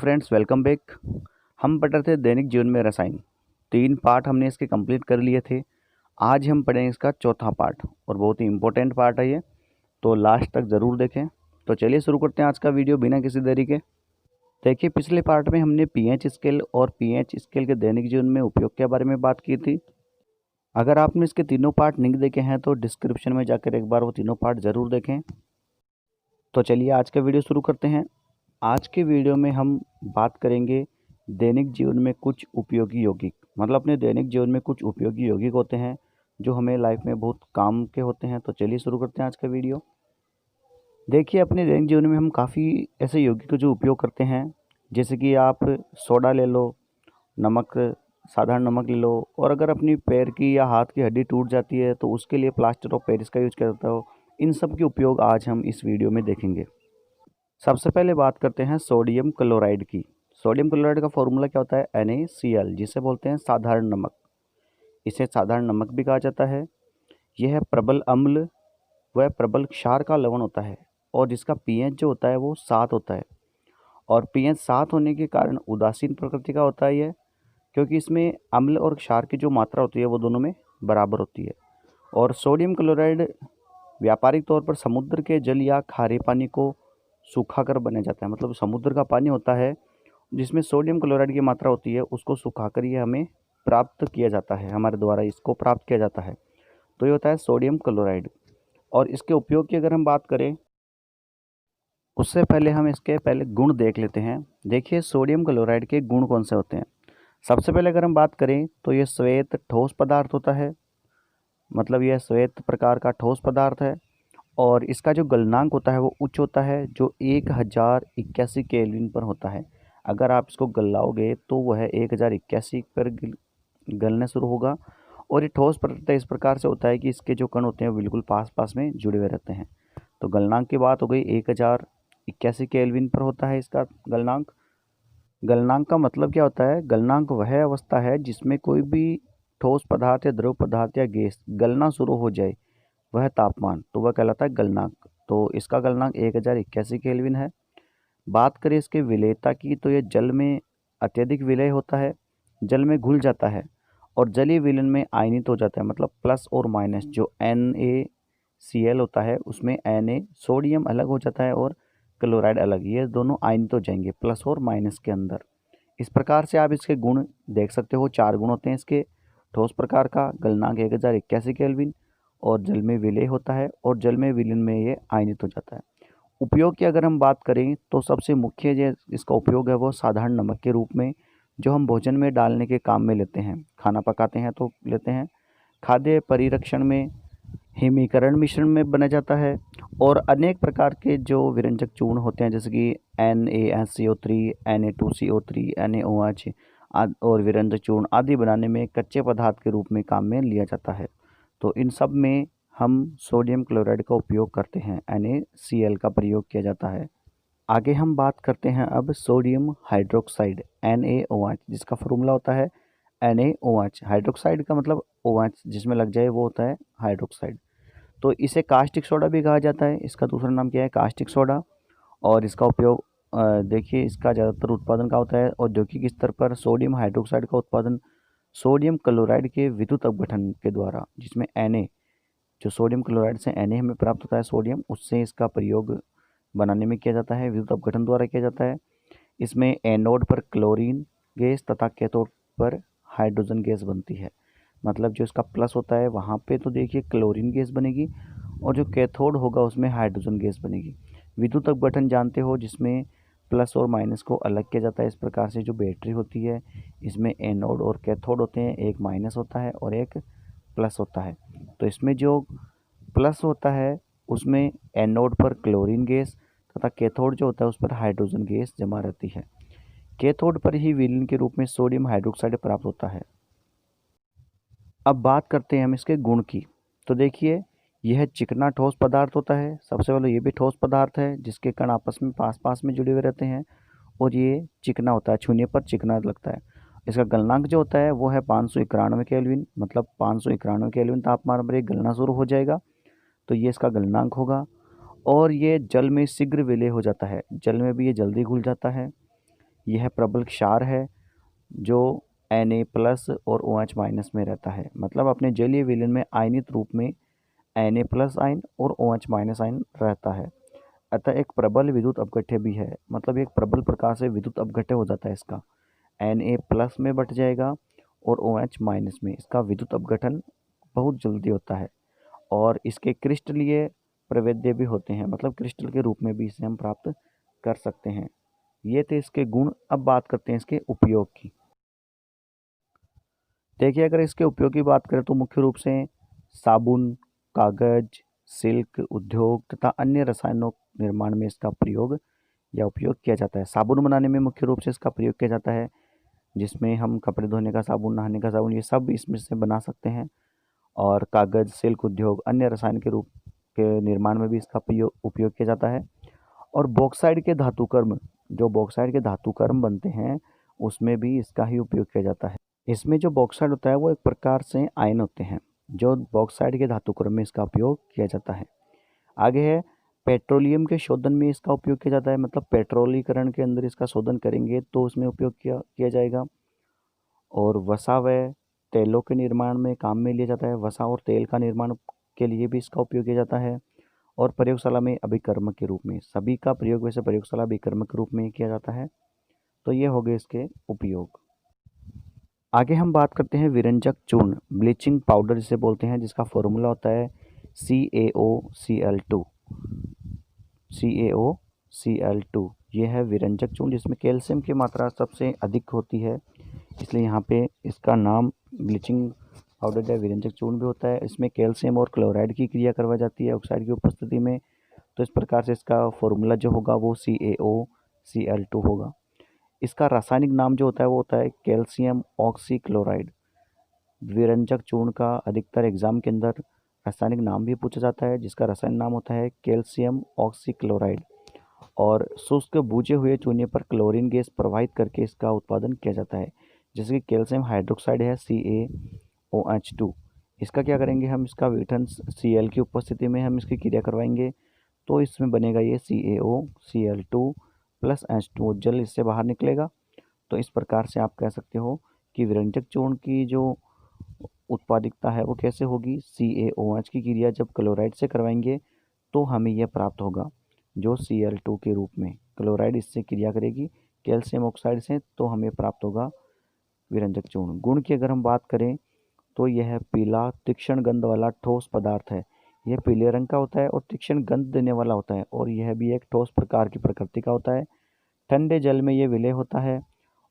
Friends, welcome back. हम पढ़ रहे थे दैनिक जीवन में रसायन। 3 पार्ट हमने इसके कंप्लीट कर लिए थे। आज हम पढ़ेंगे इसका चौथा पार्ट और बहुत ही इम्पोर्टेंट पार्ट है ये, तो लास्ट तक ज़रूर देखें। तो चलिए शुरू करते हैं आज का वीडियो बिना किसी देरी के। देखिए, पिछले पार्ट में हमने पीएच स्केल और पीएच स्केल के दैनिक जीवन में उपयोग के बारे में बात की थी। अगर आपने इसके तीनों पार्ट नहीं देखे हैं तो डिस्क्रिप्शन में जाकर एक बार वो तीनों पार्ट ज़रूर देखें। तो चलिए आज का वीडियो शुरू करते हैं। आज के वीडियो में हम बात करेंगे दैनिक जीवन में कुछ उपयोगी यौगिक, मतलब अपने दैनिक जीवन में कुछ उपयोगी यौगिक होते हैं जो हमें लाइफ में बहुत काम के होते हैं। तो चलिए शुरू करते हैं आज का वीडियो। देखिए, अपने दैनिक जीवन में हम काफ़ी ऐसे यौगिक का जो उपयोग करते हैं, जैसे कि आप सोडा ले लो, नमक, साधारण नमक ले लो, और अगर अपनी पैर की या हाथ की हड्डी टूट जाती है तो उसके लिए प्लास्टर ऑफ पेरिस का यूज किया जाता हो। इन सब के उपयोग आज हम इस वीडियो में देखेंगे। सबसे पहले बात करते हैं सोडियम क्लोराइड की। सोडियम क्लोराइड का फॉर्मूला क्या होता है? NaCl, जिसे बोलते हैं साधारण नमक। इसे साधारण नमक भी कहा जाता है। यह प्रबल अम्ल व प्रबल क्षार का लवण होता है और जिसका pH जो होता है वो 7 होता है। और pH 7 होने के कारण उदासीन प्रकृति का होता है यह, क्योंकि इसमें अम्ल और क्षार की जो मात्रा होती है वो दोनों में बराबर होती है। और सोडियम क्लोराइड व्यापारिक तौर पर समुद्र के जल या खारे पानी को सूखाकर बना जाता है। मतलब समुद्र का पानी होता है जिसमें सोडियम क्लोराइड की मात्रा होती है, उसको सुखाकर ये हमें प्राप्त किया जाता है, हमारे द्वारा इसको प्राप्त किया जाता है। तो ये होता है सोडियम क्लोराइड। और इसके उपयोग की अगर हम बात करें उससे पहले हम इसके पहले गुण देख लेते हैं। देखिए, सोडियम क्लोराइड के गुण कौन से होते हैं। सबसे पहले अगर हम बात करें तो ये श्वेत ठोस पदार्थ होता है, मतलब यह श्वेत प्रकार का ठोस पदार्थ है। और इसका जो गलनांक होता है वो उच्च होता है, जो 1081 केल्विन पर होता है। अगर आप इसको गलाओगे तो वह 1081 पर गलने शुरू होगा। और ये ठोस पदार्थ इस प्रकार से होता है कि इसके जो कण होते हैं बिल्कुल पास पास में जुड़े हुए रहते हैं। तो गलनांक की बात हो गई, 1081 केल्विन पर होता है इसका गलनांक। गलनांक का मतलब क्या होता है? गलनांक वह अवस्था है जिसमें कोई भी ठोस पदार्थ या द्रव पदार्थ या गैस गलना शुरू हो जाए, वह तापमान, तो वह कहलाता है गलनांक। तो इसका गलनांक 1081 केल्विन है। बात करें इसके विलेयता की, तो यह जल में अत्यधिक विलेय होता है, जल में घुल जाता है और जलीय विलयन में आयनित हो जाता है। मतलब प्लस और माइनस, जो NaCl होता है उसमें Na सोडियम अलग हो जाता है और क्लोराइड अलग, ये दोनों आयनित हो जाएंगे प्लस और माइनस के अंदर। इस प्रकार से आप इसके गुण देख सकते हो। 4 गुण होते हैं इसके। ठोस प्रकार का, गलनांक 1081 केल्विन, और जल में विलेय होता है और जल में विलीन में ये आयनित हो जाता है। उपयोग की अगर हम बात करें तो सबसे मुख्य जो इसका उपयोग है वो साधारण नमक के रूप में, जो हम भोजन में डालने के काम में लेते हैं, खाना पकाते हैं तो लेते हैं। खाद्य परिरक्षण में, हिमीकरण मिश्रण में बना जाता है। और अनेक प्रकार के जो विरंजक चूर्ण होते हैं, जैसे कि NaSCO3, Na2CO3, NaOH और विरंजक चूर्ण आदि बनाने में कच्चे पदार्थ के रूप में काम में लिया जाता है। तो इन सब में हम सोडियम क्लोराइड का उपयोग करते हैं, NaCl का प्रयोग किया जाता है। आगे हम बात करते हैं अब सोडियम हाइड्रोक्साइड, NaOH, जिसका फॉर्मूला होता है NaOH। हाइड्रोक्साइड का मतलब OH जिसमें लग जाए वो होता है हाइड्रोक्साइड। तो इसे कास्टिक सोडा भी कहा जाता है। इसका दूसरा नाम क्या है? Caustic soda. और इसका उपयोग देखिए, इसका ज़्यादातर उत्पादन का होता है औद्योगिक स्तर पर। सोडियम हाइड्रोक्साइड का उत्पादन सोडियम क्लोराइड के विद्युत अपघटन के द्वारा, जिसमें Na, जो सोडियम क्लोराइड से Na हमें प्राप्त होता है सोडियम, उससे इसका प्रयोग बनाने में किया जाता है, विद्युत अपघटन द्वारा किया जाता है। इसमें एनोड पर क्लोरीन गैस तथा कैथोड पर हाइड्रोजन गैस बनती है। मतलब जो इसका प्लस होता है वहाँ पे तो देखिए क्लोरीन गैस बनेगी और जो कैथोड होगा उसमें हाइड्रोजन गैस बनेगी। विद्युत अपघटन जानते हो, जिसमें प्लस और माइनस को अलग किया जाता है। इस प्रकार से जो बैटरी होती है इसमें एनोड और कैथोड होते हैं, एक माइनस होता है और एक प्लस होता है। तो इसमें जो प्लस होता है उसमें एनोड पर क्लोरीन गैस तथा कैथोड जो होता है उस पर हाइड्रोजन गैस जमा रहती है। कैथोड पर ही विलीन के रूप में सोडियम हाइड्रोक्साइड प्राप्त होता है। अब बात करते हैं हम इसके गुण की। तो देखिए, यह चिकना ठोस पदार्थ होता है। सबसे पहले ये भी ठोस पदार्थ है जिसके कण आपस में पास पास में जुड़े हुए रहते हैं और ये चिकना होता है, छूने पर चिकना लगता है। इसका गलनांक जो होता है वो है 591 केल्विन, मतलब 591 केल्विन तापमान पर ये गलना शुरू हो जाएगा, तो ये इसका गलनांक होगा। और ये जल में शीघ्र विलय हो जाता है, जल में भी ये जल्दी घुल जाता है। यह प्रबल क्षार है जो Na+ और OH- में रहता है, मतलब अपने जलीय विलयन में आयनित रूप में Na+ आयन और OH- आयन रहता है। अतः एक प्रबल विद्युत अपघट्य भी है, मतलब एक प्रबल प्रकार से विद्युत अपघट्य हो जाता है इसका, Na+ में बट जाएगा और OH- में। इसका विद्युत अपघटन बहुत जल्दी होता है और इसके क्रिस्टलीय प्रवेद्य भी होते हैं, मतलब क्रिस्टल के रूप में भी इसे हम प्राप्त कर सकते हैं। ये थे इसके गुण। अब बात करते हैं इसके उपयोग की। देखिए, अगर इसके उपयोग की बात करें तो मुख्य रूप से साबुन, कागज, सिल्क उद्योग तथा अन्य रसायनों निर्माण में इसका प्रयोग या उपयोग किया जाता है। साबुन बनाने में मुख्य रूप से इसका प्रयोग किया जाता है, जिसमें हम कपड़े धोने का साबुन, नहाने का साबुन, ये सब इसमें से बना सकते हैं। और कागज, सिल्क उद्योग, अन्य रसायन के रूप के निर्माण में भी इसका उपयोग किया जाता है। और बॉक्साइड के धातुकर्म, जो बॉक्साइड के धातुकर्म बनते हैं उसमें भी इसका ही उपयोग किया जाता है। इसमें जो बॉक्साइड होता है वो एक प्रकार से आयन होते हैं, जो बॉक्साइड के धातुकर्म में इसका उपयोग किया जाता है। आगे है पेट्रोलियम के शोधन में इसका उपयोग किया जाता है, मतलब पेट्रोलीकरण के अंदर इसका शोधन करेंगे तो उसमें उपयोग किया जाएगा। और वसा व तेलों के निर्माण में काम में लिया जाता है, वसा और तेल का निर्माण के लिए भी इसका उपयोग किया जाता है। और प्रयोगशाला में अभिकर्मक के रूप में, सभी का प्रयोग वैसे प्रयोगशाला अभिकर्मक के रूप में किया जाता है। तो ये हो गए इसके उपयोग। आगे हम बात करते हैं विरंजक चूर्ण, ब्लीचिंग पाउडर जिसे बोलते हैं, जिसका फॉर्मूला होता है CaOCl2। CaOCl2 ये है विरंजक चूर्ण, जिसमें कैल्शियम की मात्रा सबसे अधिक होती है, इसलिए यहाँ पे इसका नाम ब्लीचिंग पाउडर या विरंजक चूर्ण भी होता है। इसमें कैल्शियम और क्लोराइड की क्रिया करवाई जाती है ऑक्साइड की उपस्थिति में। तो इस प्रकार से इसका फॉर्मूला जो होगा वो CaOCl2 होगा। इसका रासायनिक नाम जो होता है वो होता है कैल्शियम ऑक्सीक्लोराइड। विरंजक चूर्ण का अधिकतर एग्जाम के अंदर रासायनिक नाम भी पूछा जाता है, जिसका रासायनिक नाम होता है कैल्शियम ऑक्सीक्लोराइड। और शुष्क बूझे हुए चूने पर क्लोरीन गैस प्रवाहित करके इसका उत्पादन किया जाता है, जैसे कि कैल्शियम हाइड्रोक्साइड है CaOH2। इसका क्या करेंगे हम, इसका विघटन Cl की उपस्थिति में हम इसकी क्रिया करवाएंगे, तो इसमें बनेगा ये CaOCl2 प्लस H2O, जल इससे बाहर निकलेगा। तो इस प्रकार से आप कह सकते हो कि विरंजक चूर्ण की जो उत्पादिकता है वो कैसे होगी, CaOH की क्रिया जब क्लोराइड से करवाएंगे तो हमें यह प्राप्त होगा, जो Cl2 के रूप में क्लोराइड इससे क्रिया करेगी कैल्शियम ऑक्साइड से, तो हमें प्राप्त होगा विरंजक चूर्ण। गुण की अगर हम बात करें तो यह पीला तीक्ष्ण गंध वाला ठोस पदार्थ है। यह पीले रंग का होता है और तीक्ष्ण गंध देने वाला होता है, और यह भी एक ठोस प्रकार की प्रकृति का होता है। ठंडे जल में यह विलय होता है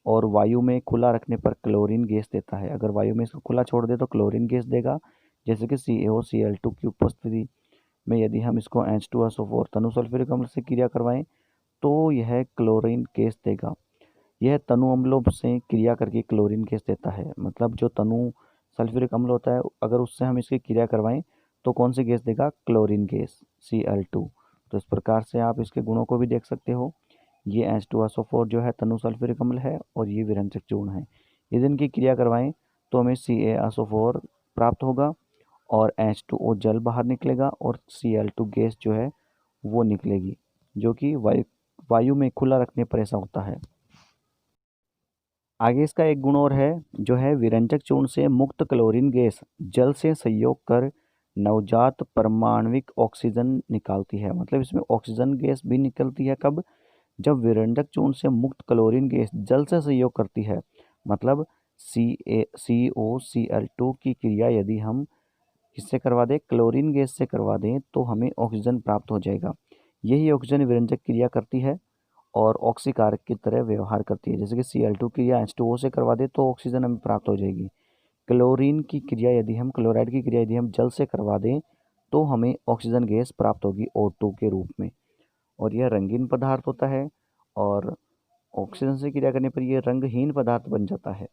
और वायु में खुला रखने पर क्लोरीन गैस देता है। अगर वायु में इसको खुला छोड़ दे तो क्लोरीन गैस देगा, जैसे कि CaOCl2 की उपस्थिति में यदि हम इसको H2SO4 तनु सल्फ्यूरिक अम्ल से क्रिया करवाएं तो यह क्लोरीन गैस देगा। यह तनु अम्लों से क्रिया करके क्लोरीन गैस देता है, मतलब जो तनु सल्फ्यूरिक अम्ल होता है अगर उससे हम इसकी क्रिया करवाएं तो कौन सी गैस देगा, क्लोरीन गैस Cl2। तो इस प्रकार से आप इसके गुणों को भी देख सकते हो। ये H2SO4 जो है तनु सल्फ्यूरिक अम्ल है और ये विरंजक चूर्ण है। यदि इनकी क्रिया करवाएं तो हमें CaSO4 प्राप्त होगा और H2O जल बाहर निकलेगा और Cl2 गैस जो है वो निकलेगी, जो कि वायु में खुला रखने पर ऐसा होता है। आगे इसका एक गुण और है, जो है विरंजक चूर्ण से मुक्त क्लोरीन गैस जल से संयोग कर नवजात परमाणविक ऑक्सीजन निकालती है। मतलब इसमें ऑक्सीजन गैस भी निकलती है कब, जब विरंजक चूर्ण से मुक्त क्लोरीन गैस जल से संयोग करती है। मतलब CaCO2 की क्रिया यदि हम किससे करवा दें, क्लोरीन गैस से करवा दें, तो हमें ऑक्सीजन प्राप्त हो जाएगा। यही ऑक्सीजन विरंजक क्रिया करती है और ऑक्सीकारक की तरह व्यवहार करती है। जैसे कि Cl2 क्रिया H2O से करवा दे तो ऑक्सीजन हमें प्राप्त हो जाएगी। क्लोरीन की क्रिया यदि हम, क्लोराइड की क्रिया यदि हम जल से करवा दें तो हमें ऑक्सीजन गैस प्राप्त होगी O2 के रूप में। और यह रंगीन पदार्थ होता है और ऑक्सीजन से क्रिया करने पर यह रंगहीन पदार्थ बन जाता है।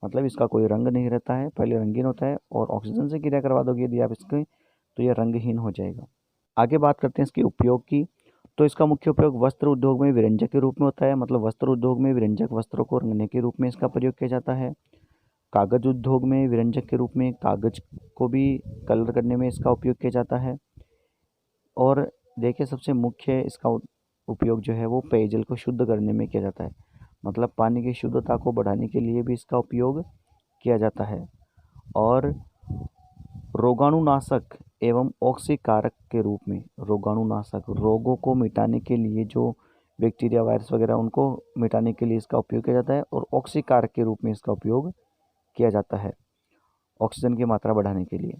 मतलब इसका कोई रंग नहीं रहता है, पहले रंगीन होता है और ऑक्सीजन से क्रिया करवा दोगे यदि आप इसके तो यह रंगहीन हो जाएगा। आगे बात करते हैं इसके उपयोग की। तो इसका मुख्य उपयोग वस्त्र उद्योग में विरंजक के रूप में होता है, मतलब वस्त्र उद्योग में विरंजक वस्त्रों को रंगने के रूप में इसका प्रयोग किया जाता है। कागज उद्योग में विरंजक के रूप में कागज को भी कलर करने में इसका उपयोग किया जाता है। और देखिए सबसे मुख्य इसका उपयोग जो है वो पेयजल को शुद्ध करने में किया जाता है। मतलब पानी की शुद्धता को बढ़ाने के लिए भी इसका उपयोग किया जाता है। और रोगाणुनाशक एवं ऑक्सीकारक के रूप में, रोगाणुनाशक रोगों को मिटाने के लिए, जो बैक्टीरिया वायरस वगैरह उनको मिटाने के लिए इसका उपयोग किया जाता है। और ऑक्सीकारक के रूप में इसका उपयोग किया जाता है ऑक्सीजन की मात्रा बढ़ाने के लिए।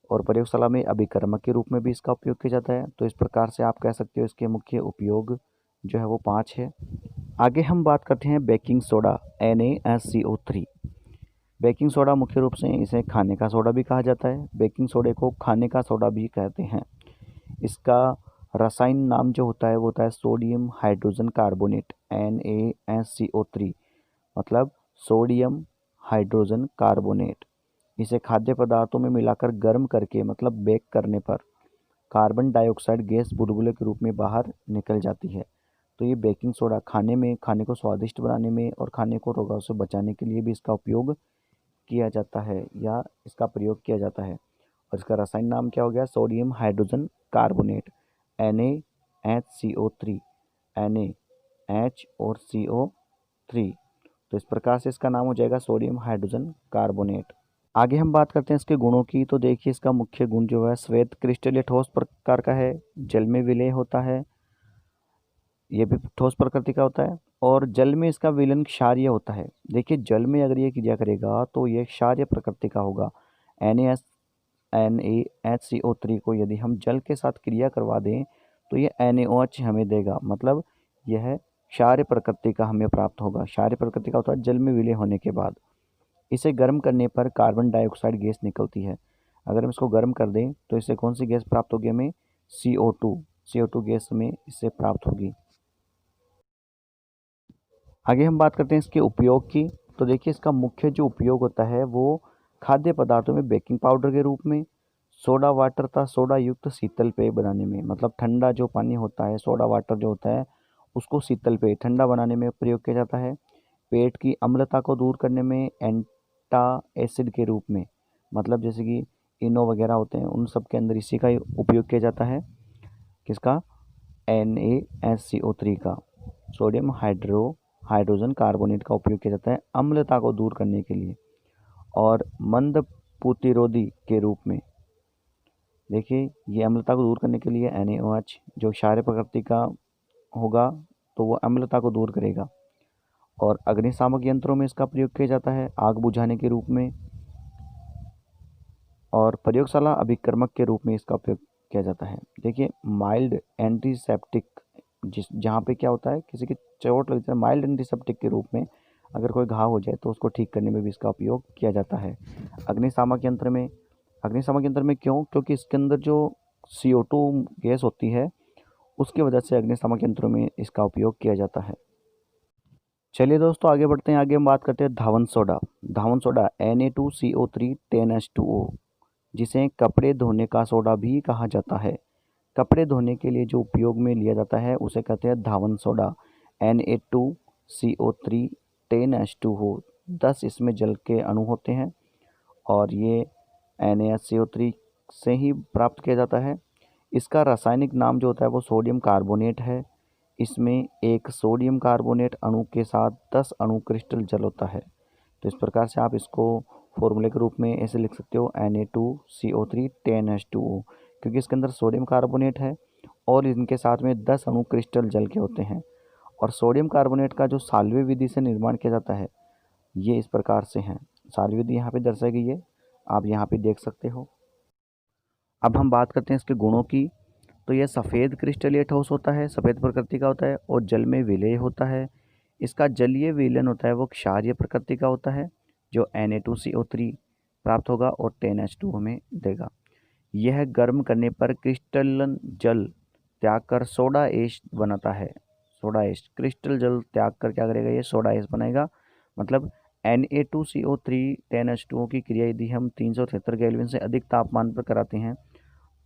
और प्रयोगशाला में अभिकर्मक के रूप में भी इसका उपयोग किया जाता है। तो इस प्रकार से आप कह सकते हो इसके मुख्य उपयोग जो है वो 5 है। आगे हम बात करते हैं baking soda NaSCO3। Baking soda मुख्य रूप से इसे खाने का सोडा भी कहा जाता है। बेकिंग सोडे को खाने का सोडा भी कहते हैं। इसका रासायन नाम जो होता है वो होता है सोडियम हाइड्रोजन कार्बोनेट NaSCO3, मतलब सोडियम हाइड्रोजन कार्बोनेट। इसे खाद्य पदार्थों में मिलाकर गर्म करके, मतलब बेक करने पर कार्बन डाइऑक्साइड गैस बुलबुले के रूप में बाहर निकल जाती है। तो ये बेकिंग सोडा खाने को स्वादिष्ट बनाने में और खाने को रोगों से बचाने के लिए भी इसका उपयोग किया जाता है या इसका प्रयोग किया जाता है। और इसका रासायनिक नाम क्या हो गया? Sodium hydrogen carbonate NaHCO3, NaH और CO3। तो इस प्रकार से इसका नाम हो जाएगा सोडियम हाइड्रोजन कार्बोनेट। आगे हम बात करते हैं इसके गुणों की। तो देखिए इसका मुख्य गुण जो है श्वेत क्रिस्टल या ठोस प्रकार का है, जल में विलय होता है, ये भी ठोस प्रकृति का होता है। और जल में इसका विलयन क्षारीय होता है। देखिए जल में अगर ये क्रिया करेगा तो ये क्षारीय प्रकृति का होगा। NaHCO3 को यदि हम जल के साथ क्रिया करवा दें तो ये NaOH हमें देगा, मतलब यह क्षारीय प्रकृति का हमें प्राप्त होगा। क्षारीय प्रकृति का होता है जल में विलय होने के बाद। इसे गर्म करने पर कार्बन डाइऑक्साइड गैस निकलती है। अगर हम इसको गर्म कर दें तो इससे कौन सी गैस प्राप्त होगी? हमें CO2 गैस हमें इससे प्राप्त होगी। आगे हम बात करते हैं इसके उपयोग की। तो देखिए इसका मुख्य जो उपयोग होता है वो खाद्य पदार्थों में बेकिंग पाउडर के रूप में, सोडा वाटर तथा सोडा युक्त शीतल पेय बनाने में, मतलब ठंडा जो पानी होता है, सोडा वाटर जो होता है उसको शीतल पेय ठंडा बनाने में प्रयोग किया जाता है। पेट की अम्लता को दूर करने में एंटा एसिड के रूप में, मतलब जैसे कि इनो वगैरह होते हैं उन सब के अंदर इसी का उपयोग किया जाता है। किसका? NaSCO3 का, सोडियम हाइड्रोजन कार्बोनेट का उपयोग किया जाता है अम्लता को दूर करने के लिए। और मंद प्रतिरोधी के रूप में, देखिए ये अम्लता को दूर करने के लिए NaOH जो क्षारीय प्रकृति का होगा तो वो अम्लता को दूर करेगा। और अग्निशामक यंत्रों में इसका प्रयोग किया जाता है आग बुझाने के रूप में। और प्रयोगशाला अभिकर्मक के रूप में इसका उपयोग किया जाता है। देखिए माइल्ड एंटीसेप्टिक, जहाँ पे क्या होता है किसी की चोट लगती है, माइल्ड एंटीसेप्टिक के रूप में अगर कोई घाव हो जाए तो उसको ठीक करने में भी इसका उपयोग किया जाता है। अग्निशामक यंत्र में क्यों? क्योंकि इसके अंदर जो CO2 गैस होती है उसकी वजह से अग्निशामक यंत्रों में इसका उपयोग किया जाता है। चलिए दोस्तों आगे बढ़ते हैं। आगे हम बात करते हैं धावन सोडा Na2CO3 10H2O, जिसे कपड़े धोने का सोडा भी कहा जाता है। कपड़े धोने के लिए जो उपयोग में लिया जाता है उसे कहते हैं धावन सोडा Na2CO3 10H2O। 10 इसमें जल के अणु होते हैं और ये NaSCO3 से ही प्राप्त किया जाता है। इसका रासायनिक नाम जो होता है वो सोडियम कार्बोनेट है। इसमें एक सोडियम कार्बोनेट अणु के साथ 10 अणु क्रिस्टल जल होता है। तो इस प्रकार से आप इसको फॉर्मूले के रूप में ऐसे लिख सकते हो Na2CO3 10H2O, क्योंकि इसके अंदर सोडियम कार्बोनेट है और इनके साथ में 10 अणु क्रिस्टल जल के होते हैं। और सोडियम कार्बोनेट का जो साल्वे विधि से निर्माण किया जाता है ये इस प्रकार से है। साल्वे विधि यहाँ पे दर्शाई गई है, आप यहाँ पे देख सकते हो। अब हम बात करते हैं इसके गुणों की। तो यह सफ़ेद क्रिस्टलीय ठोस होता है, सफ़ेद प्रकृति का होता है और जल में विलेय होता है। इसका जलीय विलयन होता है वो क्षारीय प्रकृति का होता है जो Na2CO3 प्राप्त होगा और 10H2 हमें देगा। यह गर्म करने पर क्रिस्टलन जल त्याग कर सोडा एश बनाता है। सोडा एश क्रिस्टल जल त्याग कर क्या करेगा? ये सोडा एश बनाएगा। मतलब Na2CO3 10H2O की क्रिया यदि हम 373 केल्विन से अधिक तापमान पर कराते हैं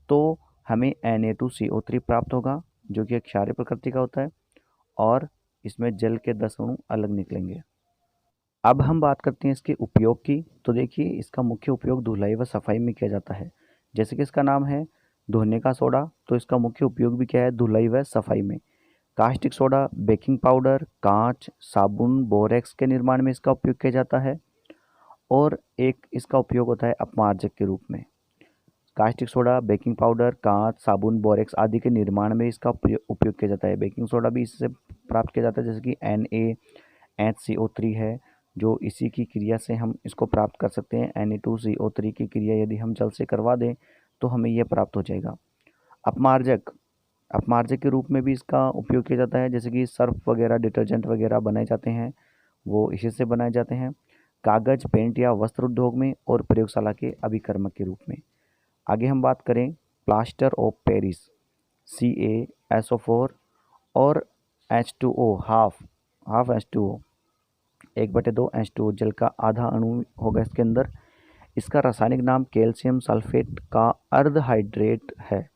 तो हमें Na2CO3 प्राप्त होगा जो कि एक क्षारीय प्रकृति का होता है और इसमें जल के 10 अणु अलग निकलेंगे। अब हम बात करते हैं इसके उपयोग की। तो देखिए इसका मुख्य उपयोग धुलाई व सफाई में किया जाता है। जैसे कि इसका नाम है धोने का सोडा, तो इसका मुख्य उपयोग भी क्या है? धुलाई व सफाई में। कास्टिक सोडा, बेकिंग पाउडर, कांच, साबुन, बोरेक्स के निर्माण में इसका उपयोग किया जाता है। और एक इसका उपयोग होता है अपमार्जक के रूप में। कास्टिक सोडा, बेकिंग पाउडर, कांच, साबुन, बोरेक्स आदि के निर्माण में इसका उपयोग किया जाता है। बेकिंग सोडा भी इससे प्राप्त किया जाता है, जैसे कि NaHCO3 है, जो इसी की क्रिया से हम इसको प्राप्त कर सकते हैं। Na2CO3 की क्रिया यदि हम जल से करवा दें तो हमें यह प्राप्त हो जाएगा। अपमार्जक अपमार्जक के रूप में भी इसका उपयोग किया जाता है, जैसे कि सर्फ वगैरह, डिटर्जेंट वगैरह बनाए जाते हैं, वो इसी से बनाए जाते हैं। कागज, पेंट या वस्त्र उद्योग में और प्रयोगशाला के अभिकर्मक के रूप में। आगे हम बात करें प्लास्टर ऑफ पेरिस, CaSO4 और H2O, हाफ H2O, 1/2 H2O, जल का आधा अणु होगा इसके अंदर। इसका रासायनिक नाम कैल्शियम सल्फेट का अर्धहाइड्रेट है।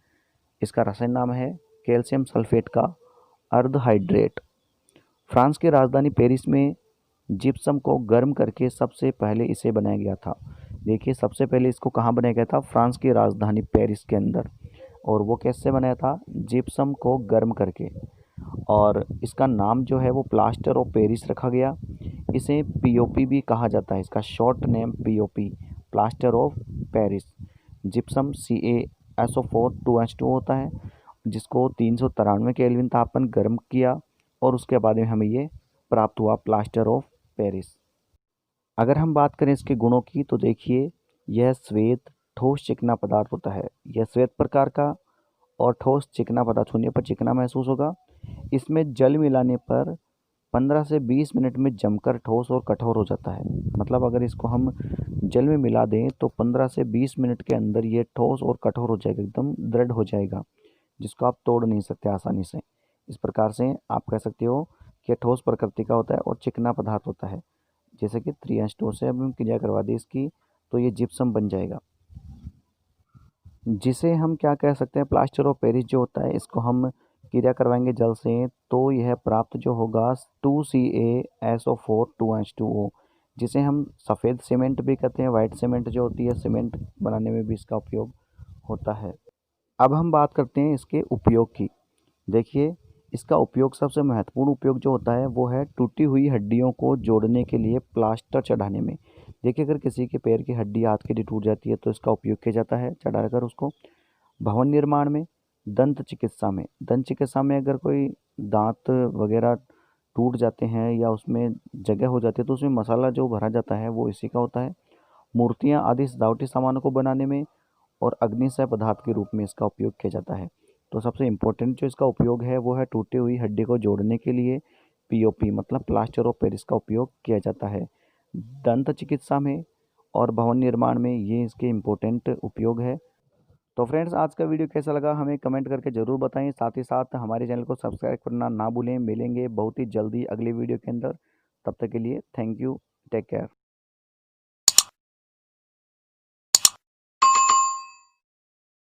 इसका रासायनिक नाम है कैल्शियम सल्फेट का अर्धहाइड्रेट। फ्रांस की राजधानी पेरिस में जिप्सम को गर्म करके सबसे पहले इसे बनाया गया था। देखिए, सबसे पहले इसको कहाँ बनाया गया था? फ्रांस की राजधानी पेरिस के अंदर। और वो कैसे बनाया था? जिप्सम को गर्म करके। और इसका नाम जो है वो प्लास्टर ऑफ पेरिस रखा गया। इसे POP भी कहा जाता है, इसका short name POP, plaster of Paris. Gypsum CaSO4 2H2 होता है, जिसको 393 केल्विन तापमान गर्म किया और उसके बाद में हमें ये प्राप्त हुआ प्लास्टर ऑफ पेरिस। अगर हम बात करें इसके गुणों की तो देखिए, यह श्वेत ठोस चिकना पदार्थ होता है। यह श्वेत प्रकार का और ठोस चिकना पदार्थ होने पर चिकना महसूस होगा। इसमें जल मिलाने पर 15 से 20 मिनट में जमकर ठोस और कठोर हो जाता है। मतलब अगर इसको हम जल में मिला दें तो 15 से 20 मिनट के अंदर ये ठोस और कठोर हो जाएगा, एकदम दृढ़ हो जाएगा, जिसको आप तोड़ नहीं सकते आसानी से। इस प्रकार से आप कह सकते हो कि ठोस प्रकृति का होता है और चिकना पदार्थ होता है। जैसे कि 3H2 से अब हम क्रिया करवा दें इसकी, तो ये जिप्सम बन जाएगा, जिसे हम क्या कह सकते हैं, प्लास्टर ऑफ पेरिस जो होता है, इसको हम क्रिया करवाएंगे जल से तो यह प्राप्त जो होगा 2CaSO4 2H2O, जिसे हम सफ़ेद सीमेंट भी कहते हैं। वाइट सीमेंट जो होती है, सीमेंट बनाने में भी इसका उपयोग होता है। अब हम बात करते हैं इसके उपयोग की। देखिए, इसका उपयोग, सबसे महत्वपूर्ण उपयोग जो होता है वो है टूटी हुई हड्डियों को जोड़ने के लिए प्लास्टर चढ़ाने में। देखिए, अगर किसी के पैर की हड्डी हाथ की टूट जाती है तो इसका उपयोग किया जाता है चढ़ाकर उसको। भवन निर्माण में, दंत चिकित्सा में अगर कोई दांत वगैरह टूट जाते हैं या उसमें जगह हो जाती है तो उसमें मसाला जो भरा जाता है वो इसी का होता है। मूर्तियाँ आदि सजावटी सामानों को बनाने में और अग्निशय पदार्थ के रूप में इसका उपयोग किया जाता है। तो सबसे इम्पोर्टेंट जो इसका उपयोग है वो है टूटी हुई हड्डी को जोड़ने के लिए POP मतलब प्लास्टर ऑफ पेरिस का उपयोग किया जाता है। दंत चिकित्सा में और भवन निर्माण में ये इसके इम्पोर्टेंट उपयोग है। तो फ्रेंड्स, आज का वीडियो कैसा लगा हमें कमेंट करके ज़रूर बताएं। साथ ही साथ हमारे चैनल को सब्सक्राइब करना ना भूलें। मिलेंगे बहुत ही जल्दी अगले वीडियो के अंदर। तब तक के लिए थैंक यू, टेक केयर।